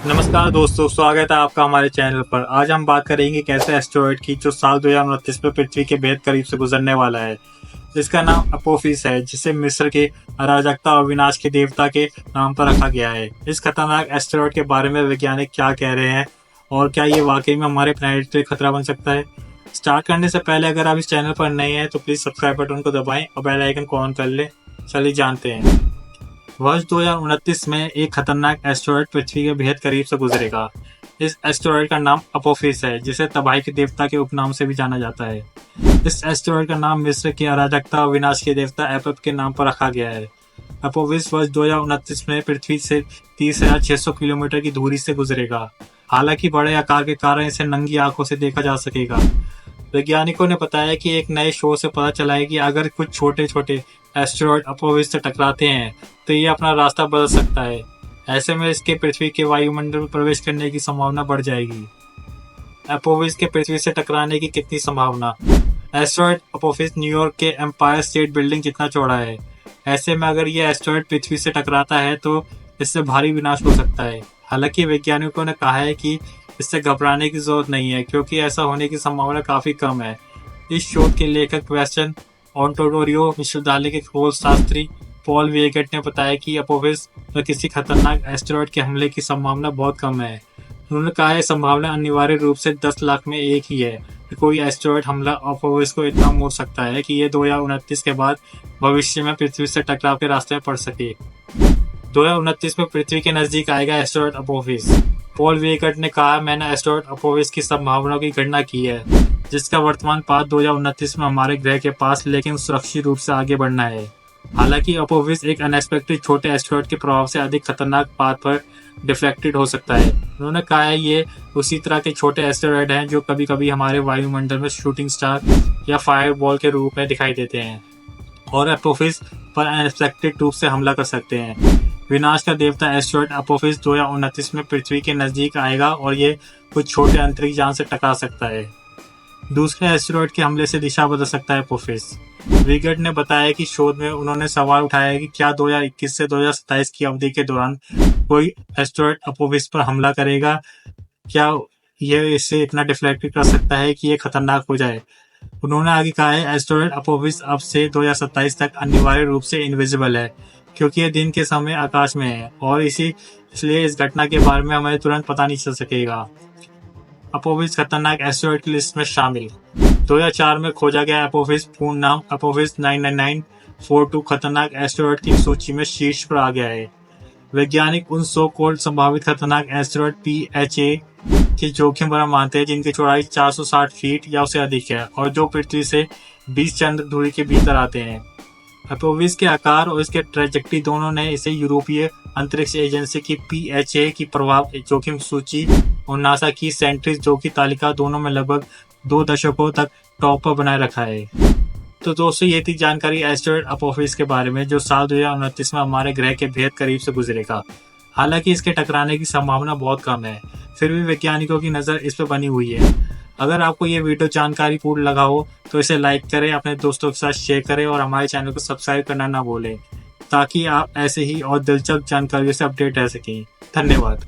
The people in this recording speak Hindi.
नमस्कार दोस्तों, स्वागत है आपका हमारे चैनल पर। आज हम बात करेंगे एक ऐसे एस्टेरॉयड की जो साल 2029 में पृथ्वी के बेहद करीब से गुजरने वाला है, जिसका नाम अपोफिस है, जिसे मिस्र के अराजकता और विनाश के देवता के नाम पर रखा गया है। इस खतरनाक एस्टेरॉयड के बारे में वैज्ञानिक क्या कह रहे हैं और क्या ये वाकई में हमारे प्लैनेट के लिए खतरा बन सकता है। स्टार्ट करने से पहले अगर आप इस चैनल पर नए हैं तो प्लीज सब्सक्राइब बटन को दबाएं और बेल आइकन को ऑन कर लें। चलिए जानते हैं। वर्ष 2029 में एक खतरनाक एस्टेरॉयड पृथ्वी के बेहद करीब से गुजरेगा। इस एस्टेरॉयड का नाम अपोफिस है, जिसे तबाही के देवता के उपनाम से भी जाना जाता है। इस एस्टेरॉयड का नाम मिस्र की अराजकता और विनाश के देवता एपप के नाम पर रखा गया है। अपोफिस वर्ष 2029 में पृथ्वी से 30,600 किलोमीटर की दूरी से गुजरेगा। हालांकि बड़े आकार के कारण इसे नंगी आंखों से देखा जा सकेगा। वैज्ञानिकों ने बताया कि एक नए शोध से पता चला है कि अगर कुछ छोटे छोटे एस्टेरॉयड अपोफिस से टकराते हैं तो ये अपना रास्ता बदल सकता है। ऐसे में इसके पृथ्वी के वायुमंडल में प्रवेश करने की संभावना बढ़ जाएगी। अपोफिस के पृथ्वी से टकराने की कितनी संभावना? एस्टेरॉयड अपोफिस न्यूयॉर्क के एम्पायर स्टेट बिल्डिंग जितना चौड़ा है। ऐसे में अगर ये एस्टेरॉयड पृथ्वी से टकराता है तो इससे भारी विनाश हो सकता है। हालांकि वैज्ञानिकों ने कहा है कि इससे घबराने की जरूरत नहीं है, क्योंकि ऐसा होने की संभावना काफी कम है। इस शोध के लेखक वेस्टर्न ओंटारियो विश्वविद्यालय के खगोलशास्त्री पॉल वेगेट ने बताया कि अपोफिस पर किसी खतरनाक एस्टेरॉयड के हमले की संभावना बहुत कम है। उन्होंने कहा है संभावना अनिवार्य रूप से 10 लाख में एक ही है कि कोई एस्टेरॉयड हमला अपोफिस को इतना मोड़ सकता है कि ये 2029 के बाद भविष्य में पृथ्वी से टकराव के रास्ते पर पड़ सके। 2029 में पृथ्वी के नजदीक आएगा एस्टेरॉयड अपोफिस। पॉल वेगेट ने कहा, मैंने एस्टेरॉयड अपोफिस की संभावनाओं की गणना की है, जिसका वर्तमान पाथ 2029 में हमारे ग्रह के पास लेकिन सुरक्षित रूप से आगे बढ़ना है। हालांकि अपोफिस एक अनएक्सपेक्टेड छोटे एस्टेरॉयड के प्रभाव से अधिक खतरनाक पाथ पर डिफ्लेक्टेड हो सकता है। उन्होंने कहा है ये उसी तरह के छोटे एस्टेरॉयड हैं जो कभी कभी हमारे वायुमंडल में शूटिंग स्टार या फायरबॉल के रूप में दिखाई देते हैं और अपोफिस पर अनएक्सपेक्टेड रूप से हमला कर सकते हैं। विनाश का देवता एस्टेरॉयड अपोफिस 2029 में पृथ्वी के नजदीक आएगा और ये कुछ छोटे अंतरिक्ष यान से टकरा सकता है। दूसरे एस्टेरॉयड के हमले से दिशा बदल सकता है अपोफिस। वेगेट ने बताया कि शोध में उन्होंने सवाल उठाया है कि क्या 2021 से 2027 की अवधि के दौरान कोई एस्टेरॉयड अपोफिस पर हमला करेगा। क्या यह इसे इतना डिफ्लेक्ट कर सकता है कि यह खतरनाक हो जाए। उन्होंने आगे कहा है एस्टेरॉयड अपोफिस अब से 2027 तक अनिवार्य रूप से इनविजिबल है, क्योंकि यह दिन के समय आकाश में है और इसलिए इस घटना के बारे में हमें तुरंत पता नहीं चल सकेगा। अपोफिस खतरनाक एस्टेरॉयड की लिस्ट में शामिल। 2004 में खोजा गया अपोफिस, पूर्ण नाम अपोफिस 99942, खतरनाक एस्टेरॉयड की सूची में शीर्ष पर आ गया है। वैज्ञानिक उन सो कॉल्ड संभावित खतरनाक एस्टेरॉयड PHA की जोखिम भरा मानते हैं जिनकी चौड़ाई 460 फीट या उससे अधिक है और जो पृथ्वी से 20 चंद्र दूरी के भीतर आते हैं। अपोफिस के आकार और इसके ट्रेजेक्टरी दोनों ने इसे यूरोपीय अंतरिक्ष एजेंसी की PHA की प्रभाव जोखिम सूची और नासा की सेंट्रिस जोखिम तालिका दोनों में लगभग 2 दशकों तक टॉप पर बनाए रखा है। तो दोस्तों, ये थी जानकारी एस्टेरॉयड अपोफिस के बारे में, जो साल 2029 में हमारे ग्रह के बेहद करीब से गुजरेगा। हालांकि इसके टकराने की संभावना बहुत कम है, फिर भी वैज्ञानिकों की नज़र इस पर बनी हुई है। अगर आपको ये वीडियो जानकारी पूर्ण लगा हो तो इसे लाइक करें, अपने दोस्तों के साथ शेयर करें और हमारे चैनल को सब्सक्राइब करना ना भूलें, ताकि आप ऐसे ही और दिलचस्प जानकारियों से अपडेट रह सकें। धन्यवाद।